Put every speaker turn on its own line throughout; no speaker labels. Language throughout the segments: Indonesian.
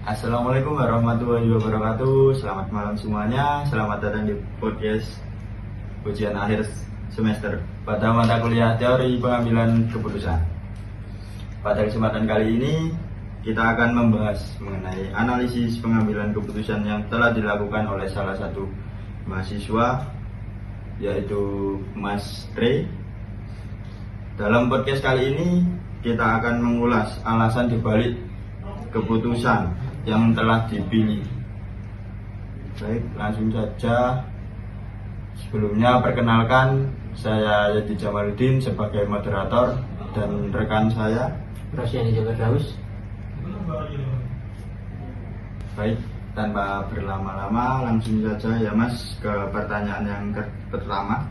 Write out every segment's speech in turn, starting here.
Assalamualaikum warahmatullahi wabarakatuh. Selamat malam semuanya. Selamat datang di podcast ujian akhir semester pada mata kuliah teori pengambilan keputusan. Pada kesempatan kali ini kita akan membahas mengenai analisis pengambilan keputusan yang telah dilakukan oleh salah satu mahasiswa, yaitu Mas Re. Dalam podcast kali ini kita akan mengulas alasan dibalik keputusan yang telah dipilih. Baik, langsung saja. Sebelumnya perkenalkan, saya Yadi Jamaluddin sebagai moderator dan rekan saya
Rosiani Firdaus.
Baik, tanpa berlama-lama langsung saja ya Mas ke pertanyaan yang pertama.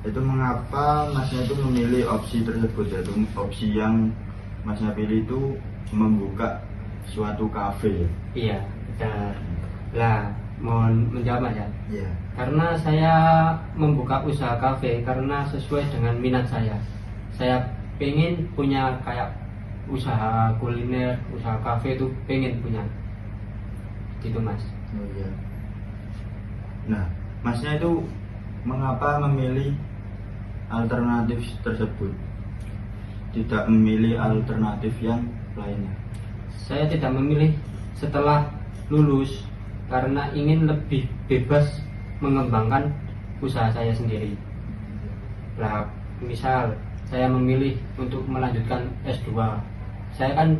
Itu mengapa Masnya itu memilih opsi tersebut, yaitu opsi yang Masnya pilih itu membuka suatu kafe.
Iya, benar. Lah, mohon menjawab Mas ya.
Iya.
Karena saya membuka usaha kafe karena sesuai dengan minat saya. Saya pengen punya kayak usaha kuliner, usaha kafe itu pengen punya. Gitu Mas.
Oh iya. Nah, Masnya itu mengapa memilih alternatif tersebut, tidak memilih alternatif yang lainnya?
Saya tidak memilih setelah lulus karena ingin lebih bebas mengembangkan usaha saya sendiri. Nah, misal saya memilih untuk melanjutkan S2, saya kan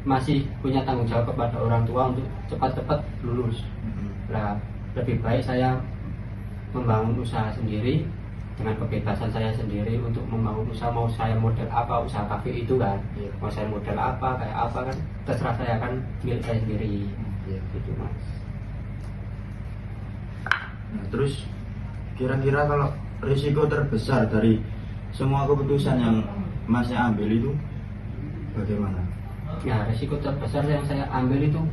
masih punya tanggung jawab kepada orang tua untuk cepat-cepat lulus. Nah, lebih baik saya membangun usaha sendiri dengan kebebasan saya sendiri untuk membangun usaha. Mau saya model apa, usaha kafe itu kan, mau saya model apa, kayak apa kan, terserah saya, kan milik saya sendiri. Gitu Mas.
Nah, terus kira-kira kalau risiko terbesar dari semua keputusan yang Masnya ambil itu bagaimana?
Nah, risiko terbesar yang saya ambil itu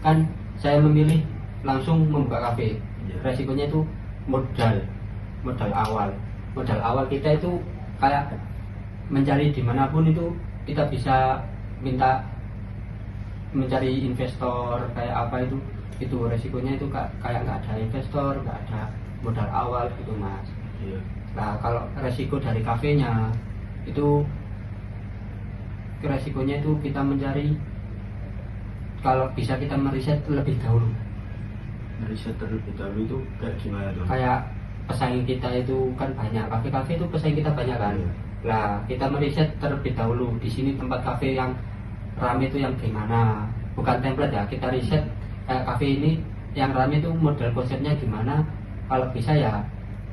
kan saya memilih langsung membuka kafe. Risikonya itu modal awal. Modal awal kita itu kayak mencari dimanapun itu kita bisa minta mencari investor kayak apa itu resikonya itu kayak nggak ada investor, nggak ada modal awal gitu Mas.
Iya.
Nah, kalau resiko dari kafenya itu resikonya itu kita mencari, kalau bisa kita meriset lebih dahulu.
Riset terlebih dahulu itu kayak gimana tuh?
Kayak pesaing kita itu kan banyak, kafe-kafe itu pesaing kita banyak kan. Lah, kita meriset terlebih dahulu di sini tempat kafe yang rame itu yang gimana, bukan template ya, kita riset kayak kafe ini yang rame itu model konsepnya gimana. Kalau bisa ya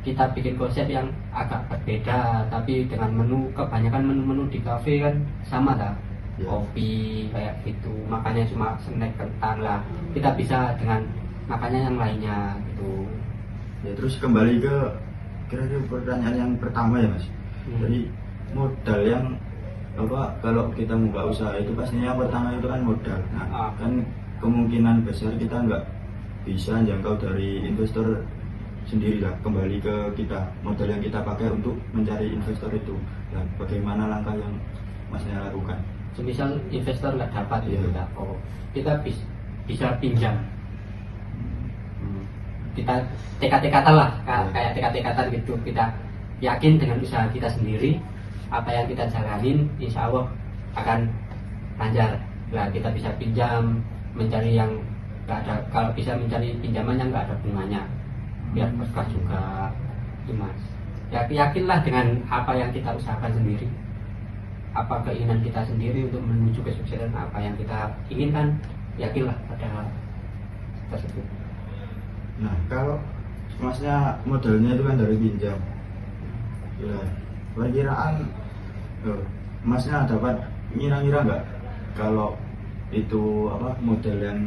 kita bikin konsep yang agak berbeda, tapi dengan menu, kebanyakan menu-menu di kafe kan sama tak, kopi kayak gitu, makanya cuma snack kentang. Lah, kita bisa dengan makanya yang lainnya gitu.
Ya, terus kembali ke kira-kira pertanyaan yang pertama ya Mas. Jadi modal yang apa, kalau kita membuka usaha itu pastinya yang pertama itu kan modal. Nah, kan kemungkinan besar kita nggak bisa jangkau dari investor sendiri lah. Kembali ke kita, modal yang kita pakai untuk mencari investor itu. Dan bagaimana langkah yang Masnya lakukan?
Semisal investor nggak dapat gitu, kita bisa pinjam. Kita tekad-tekatan lah, kayak tekad-tekatan gitu. Kita yakin dengan usaha kita sendiri, apa yang kita jalanin insya Allah akan lancar. Lah, kita bisa pinjam, mencari yang nggak ada, kalau bisa mencari pinjaman yang nggak ada bunganya, biar berkah juga itu Mas. Ya, yakinlah dengan apa yang kita usahakan sendiri, apa keinginan kita sendiri untuk menuju kesuksesan apa yang kita inginkan, yakinlah pada tersebut.
Nah, kalau Masnya modalnya itu kan dari pinjam, ya, perkiraan Masnya dapat ngira-ngira nggak kalau itu apa model yang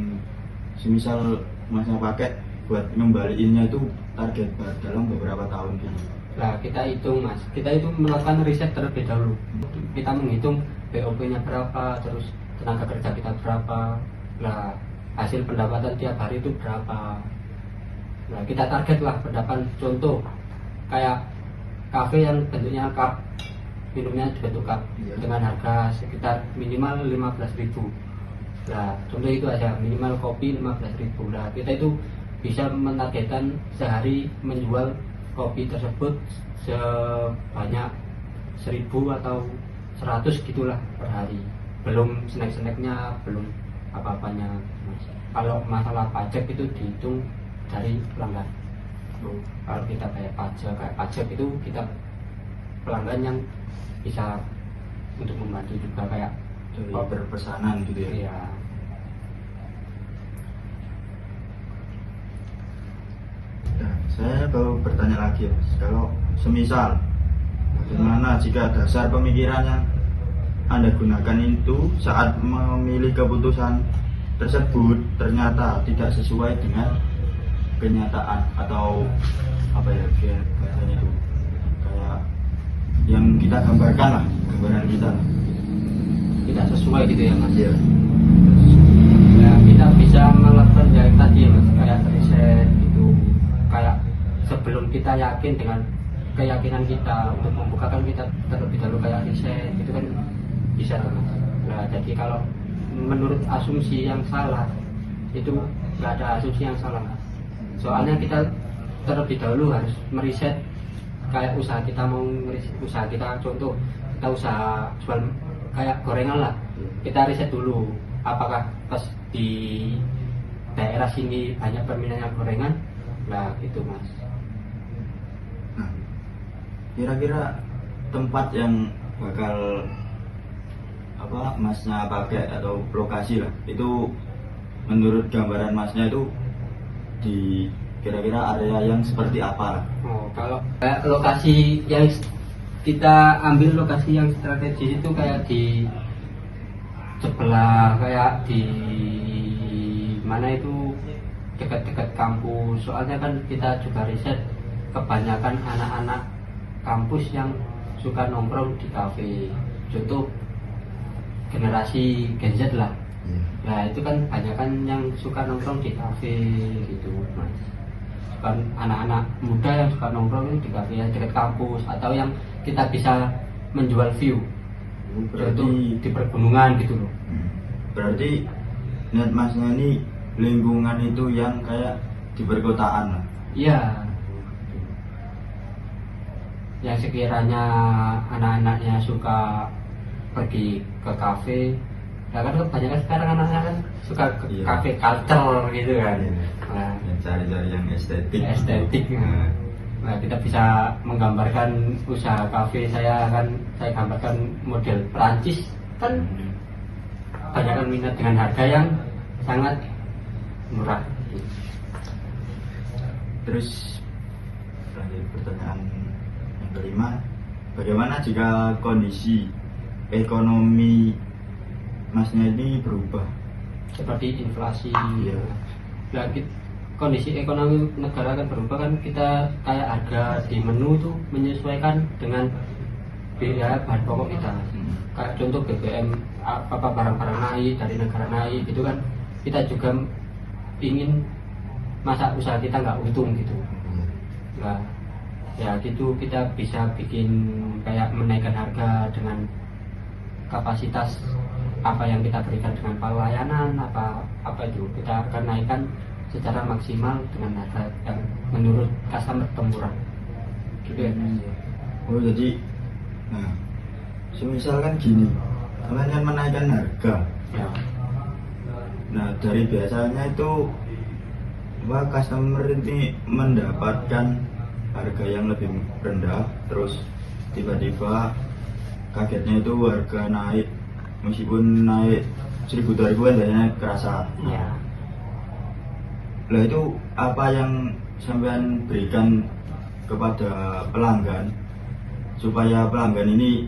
semisal Masnya pakai buat ngembaliinnya itu target dalam beberapa tahun gitu?
Nah, kita hitung Mas, kita itu melakukan riset terlebih dahulu. Kita menghitung BOP-nya berapa, terus tenaga kerja kita berapa, lah hasil pendapatan tiap hari itu berapa. Nah, kita target lah pendapatan, contoh kayak kafe yang bentuknya cup, minumnya dibentuk cup dengan harga sekitar minimal 15.000. Nah, contoh itu aja, minimal kopi 15.000. Nah, kita itu bisa menargetkan sehari menjual kopi tersebut sebanyak 1.000 atau 100 gitulah per hari. Belum snack-snacknya, belum apa-apanya, Mas. Kalau masalah pajak itu dihitung dari pelanggan. Kalau kita kayak pajak itu kita pelanggan yang bisa untuk membantu juga kayak
order pesanan gitu ya.
ya.
Nah, saya kalau bertanya lagi Mas, kalau semisal bagaimana jika dasar pemikiran yang Anda gunakan itu saat memilih keputusan tersebut ternyata tidak sesuai dengan kenyataan atau apa ya bahasanya itu kayak yang kita gambarkan lah, gambaran kita lah.
Tidak sesuai gitu ya, Mas.
Iya.
Ya, kita bisa melakukan yang tadi ya, Mas, kayak riset gitu, kayak sebelum kita yakin dengan keyakinan kita untuk membukakan, kita terlebih dahulu kayak riset itu kan bisa, Mas. Nah, jadi kalau menurut asumsi yang salah itu nggak ada asumsi yang salah, Mas. Soalnya kita terlebih dahulu harus meriset kayak usaha kita, usaha kita, contoh kita usaha jual kayak gorengan lah, kita riset dulu apakah pas di daerah sini banyak permintaan gorengan lah gitu, Mas.
Nah, kira-kira tempat yang bakal apa Masnya pakai atau lokasi lah itu menurut gambaran Masnya itu di kira-kira area yang seperti apa?
Oh, kalau kayak lokasi yang kita ambil, lokasi yang strategis itu kayak di sebelah, kayak di mana itu dekat-dekat kampus. Soalnya kan kita juga riset kebanyakan anak-anak kampus yang suka nongkrong di kafe. Contoh generasi Gen Z lah. Nah itu kan kebanyakan yang suka nongkrong di kafe gitu, Mas. Bukan anak-anak muda yang suka nongkrong di kafe yang dekat kampus atau yang kita bisa menjual view. Berarti di pergunungan gitu loh.
Berarti niat Masnya ini lingkungan itu yang kayak di perkotaan lah.
Iya. Yang sekiranya anak-anaknya suka pergi ke kafe, ya kan kebanyakan sekarang anak-anak kan suka ke
Iya.
kafe culture gitu kan. Nah,
Yang cari-cari yang estetik.
estetik. Nah, kita bisa menggambarkan usaha kafe saya gambarkan model Perancis kan, kebanyakan minat dengan harga yang sangat murah.
Terus lanjut pertanyaan yang kelima, bagaimana jika kondisi ekonomi Masnya ini berubah?
Seperti inflasi.
Iya.
Nah, kondisi ekonomi negara kan berubah kan, kita kayak harga di menu itu menyesuaikan dengan biaya bahan pokok kita. Kayak contoh BBM, apa barang-barang naik dari negara naik gitu kan, kita juga ingin masa usaha kita nggak untung gitu. Nah, ya gitu kita bisa bikin kayak menaikkan harga dengan kapasitas apa yang kita berikan, dengan pelayanan apa itu kita akan naikkan secara maksimal dengan harga yang menurut customer murah gitu ya.
Oh jadi, nah, semisal kan gini, kalian kan menaikkan harga.
Ya.
Nah dari biasanya itu customer ini mendapatkan harga yang lebih rendah, terus tiba-tiba kagetnya itu harga naik, meskipun naik 1.000-2.000 kan biasanya kerasa.
Ya.
Lah itu apa yang sampean berikan kepada pelanggan supaya pelanggan ini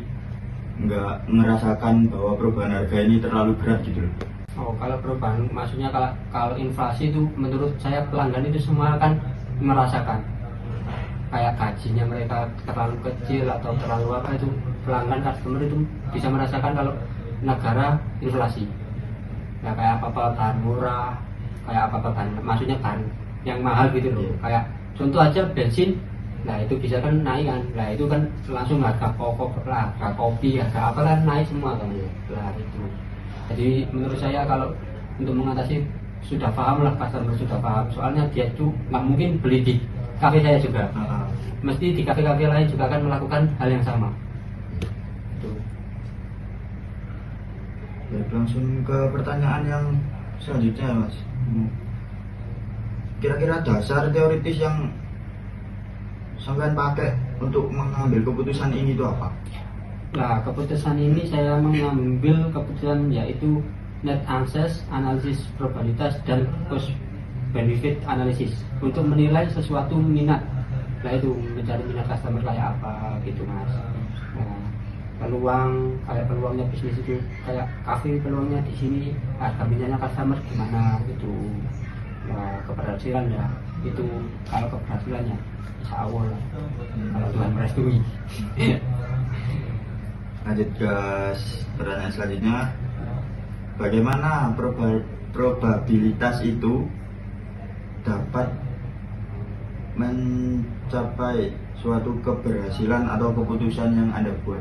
nggak merasakan bahwa perubahan harga ini terlalu berat gitu loh?
Oh, kalau perubahan maksudnya kalau inflasi itu menurut saya pelanggan itu semua akan merasakan. Kayak gajinya mereka terlalu kecil atau terlalu apa, itu pelanggan customer itu bisa merasakan kalau negara inflasi. Ya kayak apa-apa bahan murah, kayak apa-apa bahan, maksudnya bahan yang mahal gitu loh. Kayak contoh aja bensin, nah itu bisa kan naik kan, nah itu kan langsung harga pokok lah, harga kopi, harga apa kan naik semua kan. Lah itu. Jadi menurut saya kalau untuk mengatasi sudah paham lah, customer sudah paham, soalnya dia tuh nggak mungkin beli di kafe saya juga, mesti di kafe-kafe lain juga akan melakukan hal yang sama. Itu.
Baik, langsung ke pertanyaan yang selanjutnya Mas. Kira-kira dasar teoritis yang sampean pakai untuk mengambil keputusan ini itu apa?
Nah, keputusan ini saya mengambil keputusan yaitu net access, analisis probabilitas, dan cost benefit analysis untuk menilai sesuatu minat. Nah itu mencari minat customer kayak apa gitu Mas. Nah, peluangnya bisnis itu kayak kafe, peluangnya di sini, harga minyaknya customer gimana gitu. Nah, keberhasilan ya itu, kalau keberhasilannya insya Allah lah, kalau Tuhan merestui.
Lanjut ke pertanyaan selanjutnya, bagaimana probabilitas itu dapat mencapai suatu keberhasilan atau keputusan yang Anda buat?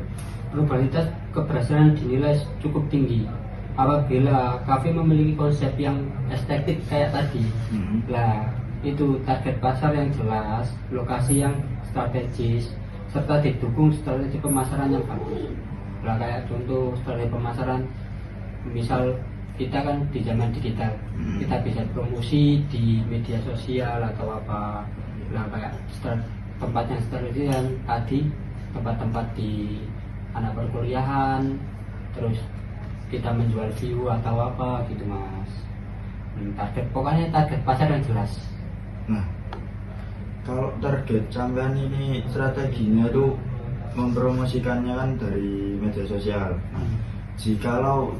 Probabilitas keberhasilan dinilai cukup tinggi apabila kafe memiliki konsep yang estetik kayak tadi. Lah itu target pasar yang jelas, lokasi yang strategis, serta didukung strategi pemasaran yang bagus. Lah kayak contoh strategi pemasaran, misal kita kan di zaman digital, kita bisa promosi di media sosial atau apa. Nah kayak tempat yang strategis yang tadi, tempat-tempat di anak perkuliahan, terus kita menjual view atau apa gitu Mas. Pokoknya target pasar yang jelas.
Nah, kalau target sampean ini strateginya itu mempromosikannya kan dari media sosial. Jikalau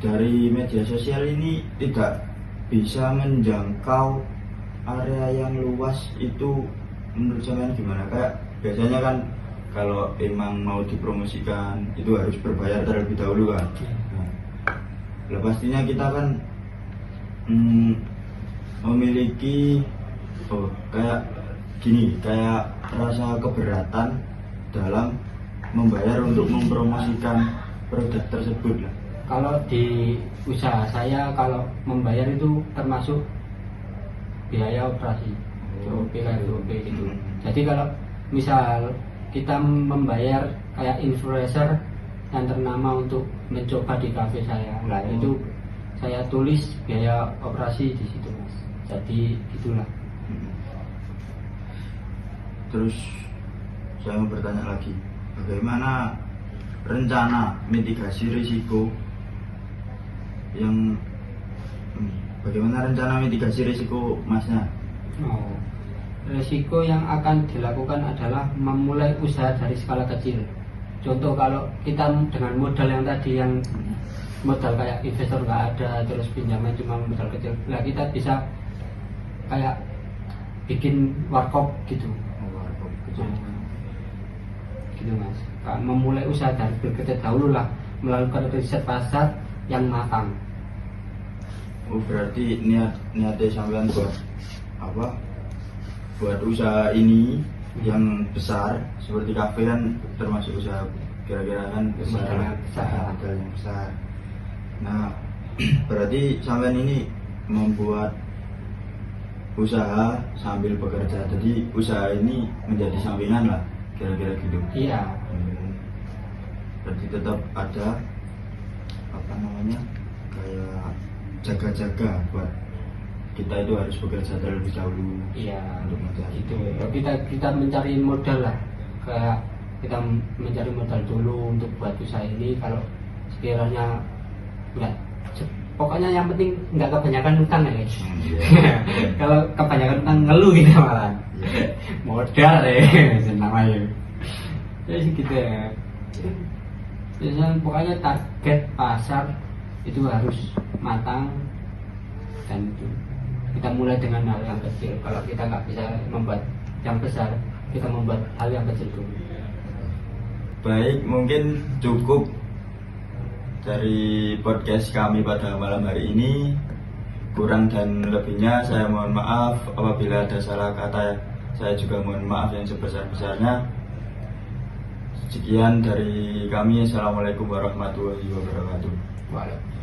dari media sosial ini tidak bisa menjangkau area yang luas, itu menurut sampean gimana? Kayak biasanya kan kalau emang mau dipromosikan itu harus berbayar terlebih dahulu kan. Nah, pastinya kita kan memiliki kayak rasa keberatan dalam membayar untuk mempromosikan produk tersebut lah.
Kalau di usaha saya, kalau membayar itu termasuk biaya operasi, SOP gitu. Jadi kalau misal kita membayar kayak influencer yang ternama untuk mencoba di kafe saya, nah itu saya tulis biaya operasi di situ Mas. Jadi itulah.
Terus saya mau bertanya lagi, bagaimana rencana mitigasi risiko Masnya?
Risiko yang akan dilakukan adalah memulai usaha dari skala kecil. Contoh kalau kita dengan modal yang tadi, yang modal kayak investor nggak ada, terus pinjaman cuma modal kecil, nah kita bisa kayak bikin warkop gitu. Gitu Mas. Memulai usaha dari kecil dahulu lah, melakukan riset pasar yang matang.
Berarti niatnya sampean buat usaha ini yang besar seperti kafe kan termasuk usaha kira-kira kan besar, modal yang besar. Nah, berarti sampean ini membuat usaha sambil bekerja, jadi usaha ini menjadi sampingan lah kira-kira gitu.
Iya.
Berarti tetap ada kayak jaga-jaga buat kita itu harus bekerja terlebih dahulu.
Iya,
untuk mencari
itu. Kita mencari modal lah, kayak kita mencari modal dulu untuk buat usaha ini. Kalau sekiranya pokoknya yang penting nggak kebanyakan utang ya guys. Kalau kebanyakan utang ngeluh kita malah. Modal senang aja. Jadi gitu ya. Biasanya pokoknya target pasar itu harus matang, dan itu kita mulai dengan hal yang kecil. Kalau kita nggak bisa membuat yang besar, kita membuat hal yang kecil dulu.
Baik, mungkin cukup dari podcast kami pada malam hari ini. Kurang dan lebihnya saya mohon maaf. Apabila ada salah kata, saya juga mohon maaf yang sebesar-besarnya. Sekian dari kami. Assalamualaikum warahmatullahi wabarakatuh.
Waalaikumsalam.